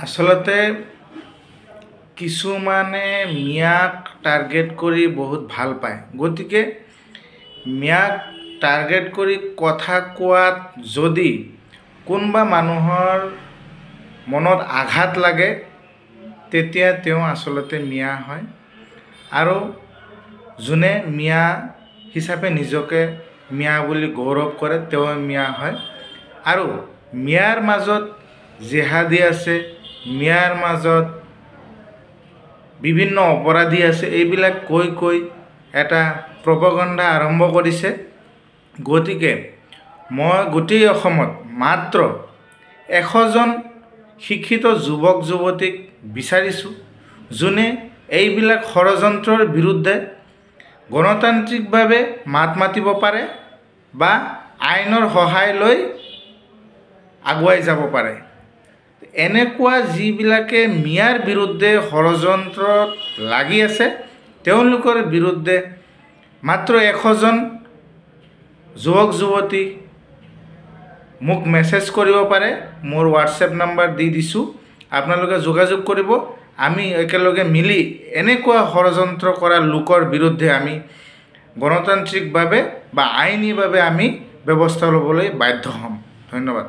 আচলতে কিছুমানে মিয়াক টাৰ্গেট কৰি বহুত ভাল পায়। গতিকে মিয়াক টাৰ্গেট কৰি কথা কোৱাত যদি কোনোবা মানুহৰ মনত আঘাত লাগে তেতিয়া তেওঁ আচলতে মিয়া হয়। আৰু যোনে মিয়া হিচাপে নিজকে মিয়া বুলি গৌৰৱ কৰে তেওঁ মিয়া হয়। আৰু মিয়াৰ মাজত জেহাদী আছে, মিয়াৰ মাজত বিভিন্ন অপৰাধী আছে, এইবিলাক কৈ এটা প্ৰপগণ্ডা আৰম্ভ কৰিছে। গতিকে মই গোটেই অসমত মাত্ৰ 100জন শিক্ষিত যুৱক যুৱতীক বিচাৰিছোঁ, যোনে এইবিলাক ষড়যন্ত্ৰৰ বিৰুদ্ধে গণতান্ত্ৰিকভাৱে মাত মাতিব পাৰে বা আইনৰ সহায় লৈ আগুৱাই যাব পাৰে। এনেকুৱা যিবিলাকে মিয়াৰ বিৰুদ্ধে ষড়যন্ত্ৰত লাগি আছে তেওঁলোকৰ বিৰুদ্ধে মাত্ৰ 100জন যুৱক যুৱতী মোক মেছেজ কৰিব পাৰে। মোৰ হোৱাটছএপ নাম্বাৰ দি দিছোঁ, আপোনালোকে যোগাযোগ কৰিব। আমি একেলগে মিলি এনেকুৱা ষড়যন্ত্ৰ কৰা লোকৰ বিৰুদ্ধে আমি গণতান্ত্ৰিকভাৱে বা আইনীভাৱে আমি ব্যৱস্থা ল'বলৈ বাধ্য হ'ম। ধন্যবাদ।